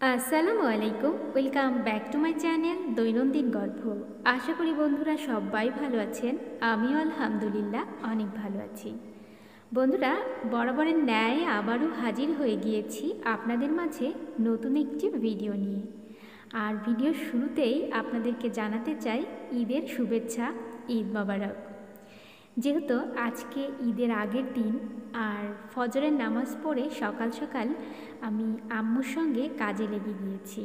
আসসালামু আলাইকুম, welcome back to my channel দৈনন্দিন গল্প। আশা করি বন্ধুরা সবাই ভালো আছেন। আমিও আলহামদুলিল্লাহ অনেক ভালো আছি। বন্ধুরা, বরাবরের ন্যায় আবারও হাজির হয়ে গিয়েছি আপনাদের মাঝে নতুন একটি ভিডিও নিয়ে। আর ভিডিওর শুরুতেই আপনাদেরকে জানাতে চাই ঈদের শুভেচ্ছা, ঈদ মোবারক। যেহেতু আজকে ঈদের আগের দিন আর ফজরের নামাজ পড়ে সকাল সকাল আমি আম্মুর সঙ্গে কাজে লেগে গিয়েছি।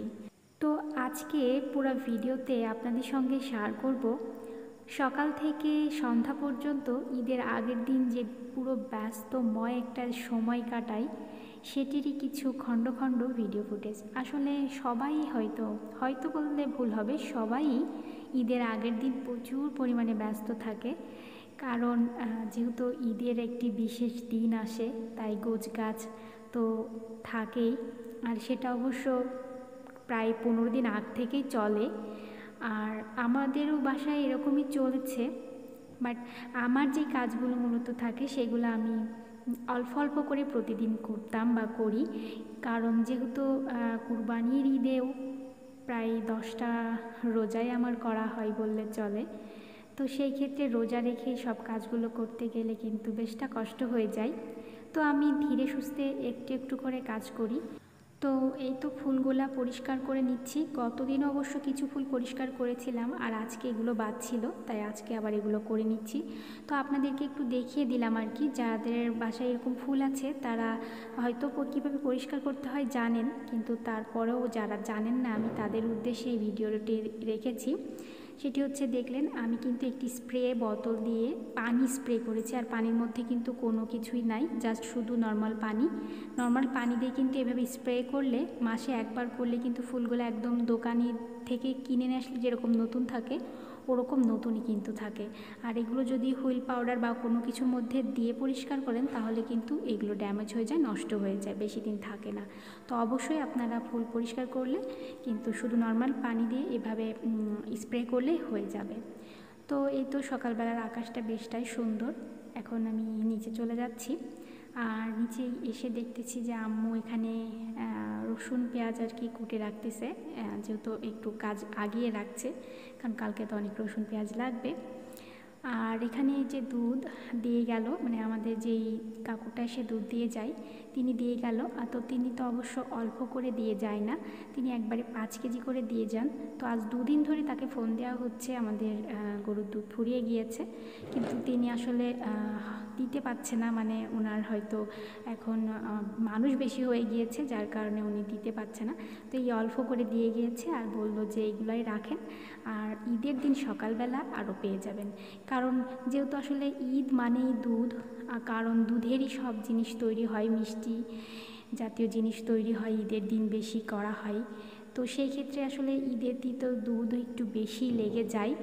তো আজকে পুরো ভিডিওতে আপনাদের সঙ্গে শেয়ার করব সকাল থেকে সন্ধ্যা পর্যন্ত ঈদের আগের দিন যে পুরো ব্যস্তময় একটা সময় কাটাই সেটিরই কিছু খণ্ড খণ্ড ভিডিও ফুটেজ। আসলে সবাই হয়তো হয়তো বললে ভুল হবে, সবাই ঈদের আগের দিন প্রচুর পরিমাণে ব্যস্ত থাকে। কারণ যেহেতু ঈদের একটি বিশেষ দিন আসে, তাই গোছগাছ তো থাকেই। আর সেটা অবশ্য প্রায় 15 দিন আগ থেকেই চলে। আর আমাদেরও বাসায় এরকমই চলেছে। বাট আমার যে কাজগুলো মূলত থাকে সেগুলো আমি অল্প অল্প করে প্রতিদিন করতাম বা করি। কারণ যেহেতু কুরবানির ঈদেও প্রায় 10টা রোজাই আমার করা হয় বললে চলে। তো সেই ক্ষেত্রে রোজা রেখে সব কাজগুলো করতে গেলে কিন্তু বেশটা কষ্ট হয়ে যায়। তো আমি ধীরে সুস্থে একটু একটু করে কাজ করি। তো এই তো ফুলগুলা পরিষ্কার করে নিচ্ছি। গতদিন অবশ্য কিছু ফুল পরিষ্কার করেছিলাম, আর আজকে এগুলো বাদ ছিল, তাই আজকে আবার এগুলো করে নিচ্ছি। তো আপনাদেরকে একটু দেখিয়ে দিলাম আর কি। যাদের বাসায় এরকম ফুল আছে তারা হয়তো কীভাবে পরিষ্কার করতে হয় জানেন, কিন্তু তারপরেও যারা জানেন না আমি তাদের উদ্দেশ্যে এই ভিডিওটি রেখেছি। সেটি হচ্ছে, দেখলেন আমি কিন্তু একটি স্প্রে বোতল দিয়ে পানি স্প্রে করেছি। আর পানির মধ্যে কিন্তু কোনো কিছুই নাই, জাস্ট শুধু নর্মাল পানি দিয়ে কিন্তু এভাবে স্প্রে করলে মাসে একবার করলে কিন্তু ফুলগুলো একদম দোকানি থেকে কিনে নিয়ে আসলে যেরকম নতুন থাকে ওরকম নতুনই কিন্তু থাকে। আর এগুলো যদি হুইল পাউডার বা কোনো কিছুর মধ্যে দিয়ে পরিষ্কার করেন তাহলে কিন্তু এগুলো ড্যামেজ হয়ে যায়, নষ্ট হয়ে যায়, বেশি দিন থাকে না। তো অবশ্যই আপনারা ফুল পরিষ্কার করলে কিন্তু শুধু নর্মাল পানি দিয়ে এভাবে স্প্রে করলে হয়ে যাবে। তো এই তো সকালবেলার আকাশটা বেশটাই সুন্দর। এখন আমি নিচে চলে যাচ্ছি। আর নিচে এসে দেখতেছি যে আম্মু এখানে রসুন পেঁয়াজ আর কি কুটে রাখতেছে, যেহেতু একটু কাজ আগিয়ে রাখছে, কারণ কালকে তো অনেক রসুন পেঁয়াজ লাগবে। আর এখানে যে দুধ দিয়ে গেল, মানে আমাদের যেই কাকুটা এসে দুধ দিয়ে যায় তিনি দিয়ে গেল। তো তিনি তো অবশ্য অল্প করে দিয়ে যায় না, তিনি একবারে 5 কেজি করে দিয়ে যান। তো আজ 2 দিন ধরে তাকে ফোন দেওয়া হচ্ছে, আমাদের গরুর দুধ ফুরিয়ে গিয়েছে, কিন্তু তিনি আসলে দিতে পারছে না। মানে ওনার হয়তো এখন মানুষ বেশি হয়ে গিয়েছে, যার কারণে উনি দিতে পারছে না। তো এই অল্প করে দিয়ে গিয়েছে আর বলল যে এইগুলাই রাখেন, আর ঈদের দিন সকালবেলা আরও পেয়ে যাবেন। কারণ যেহেতু আসলে ঈদ মানেই দুধ, কারণ দুধেরই সব জিনিস তৈরি হয়, মিষ্টি জাতীয় জিনিস তৈরি হয় ঈদের দিন বেশি করা হয়। তো সেই ক্ষেত্রে আসলে ঈদের দিন তো দুধ একটু বেশি লেগে যায়।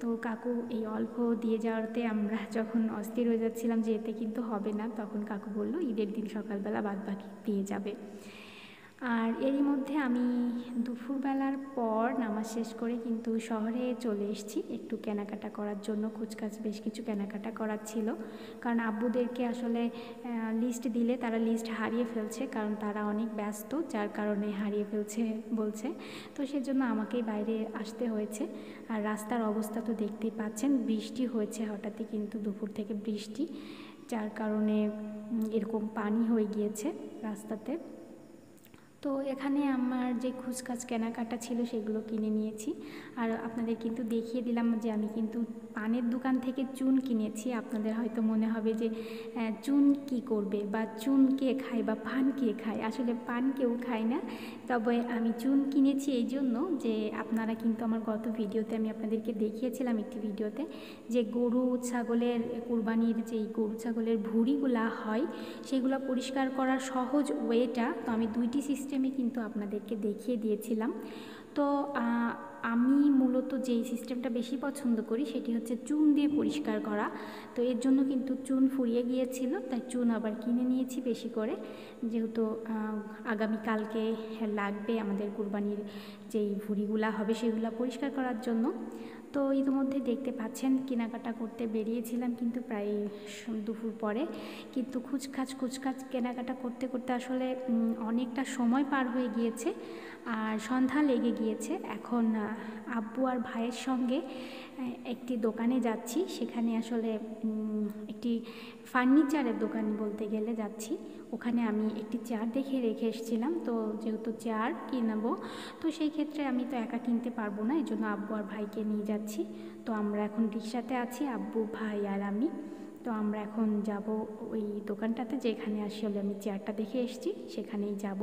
তো কাকু এই অল্প দিয়ে যাওয়াতে আমরা যখন অস্থির হয়ে যাচ্ছিলাম যে এতে কিন্তু হবে না, তখন কাকু বলল ঈদের দিন সকালবেলা বাদবাকি পেয়ে যাবে। আর এরই মধ্যে আমি দুপুরবেলার পর নামাজ শেষ করে কিন্তু শহরে চলে এসেছি একটু কেনাকাটা করার জন্য। কুচকাচ বেশ কিছু কেনাকাটা করার ছিল, কারণ আব্বুদেরকে আসলে লিস্ট দিলে তারা লিস্ট হারিয়ে ফেলছে, কারণ তারা অনেক ব্যস্ত, যার কারণে হারিয়ে ফেলছে বলছে। তো সেজন্য আমাকেই বাইরে আসতে হয়েছে। আর রাস্তার অবস্থা তো দেখতেই পাচ্ছেন, বৃষ্টি হয়েছে হঠাৎই, কিন্তু দুপুর থেকে বৃষ্টি, যার কারণে এরকম পানি হয়ে গিয়েছে রাস্তাতে। তো এখানে আমার যে খুচকাচ কেনাকাটা ছিল সেগুলো কিনে নিয়েছি। আর আপনাদের কিন্তু দেখিয়ে দিলাম যে আমি কিন্তু পানের দোকান থেকে চুন কিনেছি। আপনাদের হয়তো মনে হবে যে চুন কি করবে, বা চুন কে খায়, বা পান কে খায়। আসলে পান কেউ খায় না, তবে আমি চুন কিনেছি এই জন্য যে আপনারা কিন্তু আমার গত ভিডিওতে আমি আপনাদেরকে দেখিয়েছিলাম একটি ভিডিওতে যে গরু ছাগলের কুরবানির যেই গরু ছাগলের ভুঁড়িগুলা হয় সেগুলো পরিষ্কার করার সহজ ওয়েটা, তো আমি 2টি সিস্টেমে কিন্তু আপনাদেরকে দেখিয়ে দিয়েছিলাম। তো আমি মূলত যেই সিস্টেমটা বেশি পছন্দ করি সেটি হচ্ছে চুন দিয়ে পরিষ্কার করা। তো এর জন্য কিন্তু চুন ফুরিয়ে গিয়েছিল, তাই চুন আবার কিনে নিয়েছি বেশি করে, যেহেতু আগামীকালকে লাগবে আমাদের কুরবানির যেই ভুঁড়িগুলা হবে সেগুলো পরিষ্কার করার জন্য। তো ইতিমধ্যে দেখতে পাচ্ছেন কেনাকাটা করতে বেরিয়েছিলাম কিন্তু প্রায় দুপুর পরে, কিন্তু খুচখাচ কেনাকাটা করতে করতে আসলে অনেকটা সময় পার হয়ে গিয়েছে আর সন্ধ্যা লেগে গিয়েছে। এখন আব্বু আর ভাইয়ের সঙ্গে একটি দোকানে যাচ্ছি, সেখানে আসলে একটি ফার্নিচারের দোকান বলতে গেলে যাচ্ছি। ওখানে আমি একটি চেয়ার দেখে রেখে এসেছিলাম, তো যেহেতু চেয়ার কিনবো তো সেই ক্ষেত্রে আমি তো একা কিনতে পারবো না, এই জন্য আব্বু আর ভাইকে নিয়ে যাচ্ছি। তো আমরা এখন রিক্সাতে আছি, আব্বু ভাই আর আমি। তো আমরা এখন যাব ওই দোকানটাতে যেখানে আসলে আমি চেয়ারটা দেখে এসেছি, সেখানেই যাব।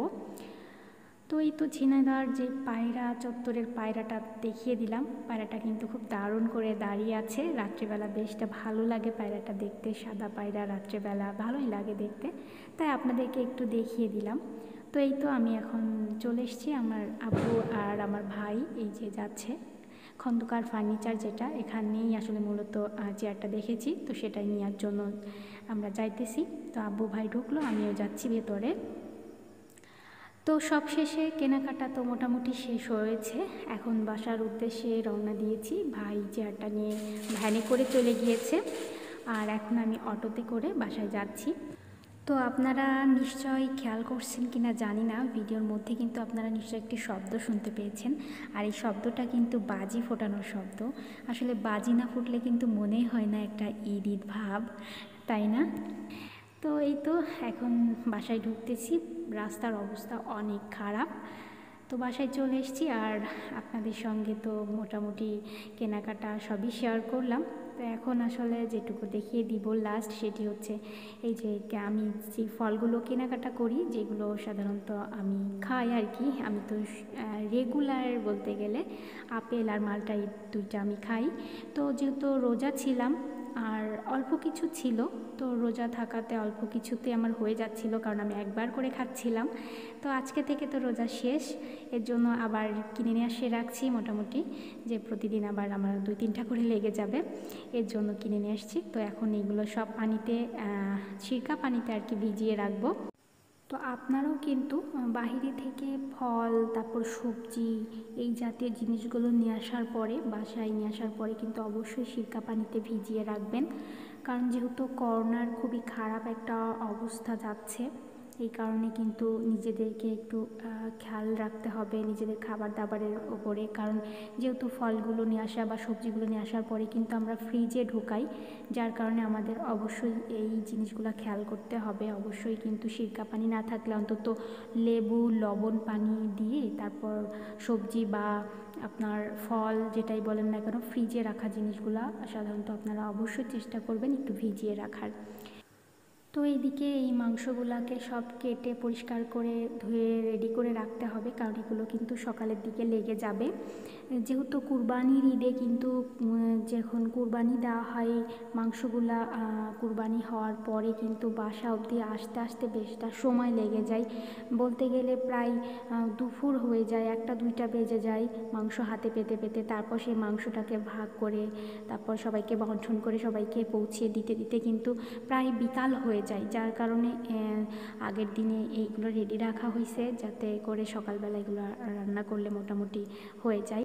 তো এই তো ঝিনাইদহ যে পায়রা চত্বরের পায়রাটা দেখিয়ে দিলাম। পায়রাটা কিন্তু খুব দারুণ করে দাঁড়িয়ে আছে, রাত্রিবেলা বেশটা ভালো লাগে পায়রাটা দেখতে, সাদা পায়রা রাত্রিবেলা ভালোই লাগে দেখতে, তাই আপনাদেরকে একটু দেখিয়ে দিলাম। তো এই তো আমি এখন চলে এসেছি, আমার আব্বু আর আমার ভাই এই যে যাচ্ছে খন্দকার ফার্নিচার, যেটা এখানেই আসলে মূলত চেয়ারটা দেখেছি, তো সেটাই নেওয়ার জন্য আমরা যাইতেছি। তো আব্বু ভাই ঢুকলো, আমিও যাচ্ছি ভেতরে। তো সব শেষে কেনাকাটা তো মোটামুটি শেষ হয়েছে, এখন বাসার উদ্দেশ্যে রওনা দিয়েছি। ভাই চেয়ারটা নিয়ে ভ্যানে করে চলে গিয়েছে আর এখন আমি অটোতে করে বাসায় যাচ্ছি। তো আপনারা নিশ্চয়ই খেয়াল করছেন কিনা জানি না, ভিডিওর মধ্যে কিন্তু আপনারা নিশ্চয়ই একটি শব্দ শুনতে পেয়েছেন, আর এই শব্দটা কিন্তু বাজি ফোটানোর শব্দ। আসলে বাজি না ফুটলে কিন্তু মনেই হয় না একটা ঈদ ভাব, তাই না? তো এই তো এখন বাসায় ঢুকতেছি, রাস্তার অবস্থা অনেক খারাপ। তো বাসায় চলে এসেছি আর আপনাদের সঙ্গে তো মোটামুটি কেনাকাটা সবই শেয়ার করলাম। তো এখন আসলে যেটুকু দেখিয়ে দিব লাস্ট, সেটি হচ্ছে এই যে আমি যে ফলগুলো কেনাকাটা করি, যেগুলো সাধারণত আমি খাই আর কি। আমি তো রেগুলার বলতে গেলে আপেল আর মালটা, এই দুইটা আমি খাই। তো যেহেতু রোজা ছিলাম আর অল্প কিছু ছিল, তো রোজা থাকাতে অল্প কিছুতে আমার হয়ে যাচ্ছিল, কারণ আমি একবার করে খাচ্ছিলাম। তো আজকে থেকে তো রোজা শেষ, এর জন্য আবার কিনে নিয়ে আসে রাখছি মোটামুটি, যে প্রতিদিন আবার আমার 2-3টা করে লেগে যাবে, এর জন্য কিনে নিয়ে আসছি। তো এখন এগুলো সব পানিতে সিরকা পানিতে আর কি ভিজিয়ে রাখবো। তো আপনারাও কিন্তু বাহিরে থেকে ফল, তারপর সবজি, এই জাতীয় জিনিসগুলো নিয়ে আসার পরে, বাসায় নিয়ে আসার পরে কিন্তু অবশ্যই সিরকা পানিতে ভিজিয়ে রাখবেন, কারণ যেহেতু করোনার খুবই খারাপ একটা অবস্থা যাচ্ছে, এই কারণে কিন্তু নিজেদেরকে একটু খেয়াল রাখতে হবে নিজেদের খাবার দাবারের ওপরে। কারণ যেহেতু ফলগুলো নিয়ে আসা বা সবজিগুলো নিয়ে আসার পরে কিন্তু আমরা ফ্রিজে ঢোকাই, যার কারণে আমাদের অবশ্যই এই জিনিসগুলো খেয়াল করতে হবে। অবশ্যই কিন্তু সিরকা পানি না থাকলে অন্তত লেবু, লবণ পানি দিয়ে তারপর সবজি বা আপনার ফল যেটাই বলেন না কেন, ফ্রিজে রাখা জিনিসগুলো সাধারণত আপনারা অবশ্যই চেষ্টা করবেন একটু ভিজিয়ে রাখার। তো এইদিকে এই মাংসগুলোকে সব কেটে পরিষ্কার করে ধুয়ে রেডি করে রাখতে হবে, কারণ এগুলো কিন্তু সকালের দিকে লেগে যাবে। যেহেতু কুরবানির ঈদে কিন্তু যখন কুরবানি দেওয়া হয়, মাংসগুলা কুরবানি হওয়ার পরে কিন্তু বাসা অবধি আসতে আসতে বেশটা সময় লেগে যায়, বলতে গেলে প্রায় দুপুর হয়ে যায়, 1-2টা বেজে যায় মাংস হাতে পেতে পেতে। তারপর সেই মাংসটাকে ভাগ করে তারপর সবাইকে বন্টন করে সবাইকে পৌঁছিয়ে দিতে দিতে কিন্তু প্রায় বিকাল হয়ে যায়, যার কারণে আগের দিনে এইগুলো রেডি রাখা হয়েছে, যাতে করে সকালবেলা এগুলো রান্না করলে মোটামুটি হয়ে যায়।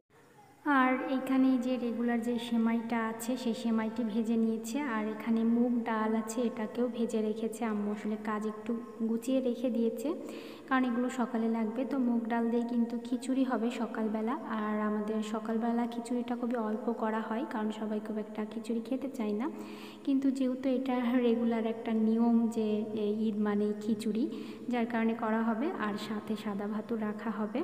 আর এইখানে যে রেগুলার যে সেমাইটা আছে, সেই সেমাইটি ভেজে নিয়েছে, আর এখানে মুগ ডাল আছে, এটাকেও ভেজে রেখেছে আম্মু। আসলে কাজ একটু গুছিয়ে রেখে দিয়েছে, কারণ এগুলো সকালে লাগবে। তো মুগ ডাল দিয়ে কিন্তু খিচুড়ি হবে সকালবেলা, আর আমাদের সকালবেলা খিচুড়িটা খুবই অল্প করা হয়, কারণ সবাই খুব একটা খিচুড়ি খেতে চায় না। কিন্তু যেহেতু এটা রেগুলার একটা নিয়ম যে ঈদ মানেই খিচুড়ি, যার কারণে করা হবে, আর সাথে সাদা ভাতও রাখা হবে।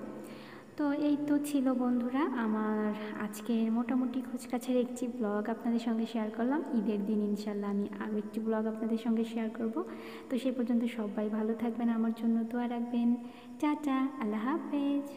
তো এই তো ছিল বন্ধুরা আমার আজকের মোটামুটি খুচকাছের একটি ব্লগ আপনাদের সঙ্গে শেয়ার করলাম। ঈদের দিন ইনশাল্লাহ আমি আরও একটি ব্লগ আপনাদের সঙ্গে শেয়ার করব। তো সেই পর্যন্ত সবাই ভালো থাকবেন, আমার জন্য দোয়া রাখবেন। টাটা, আল্লাহ হাফেজ।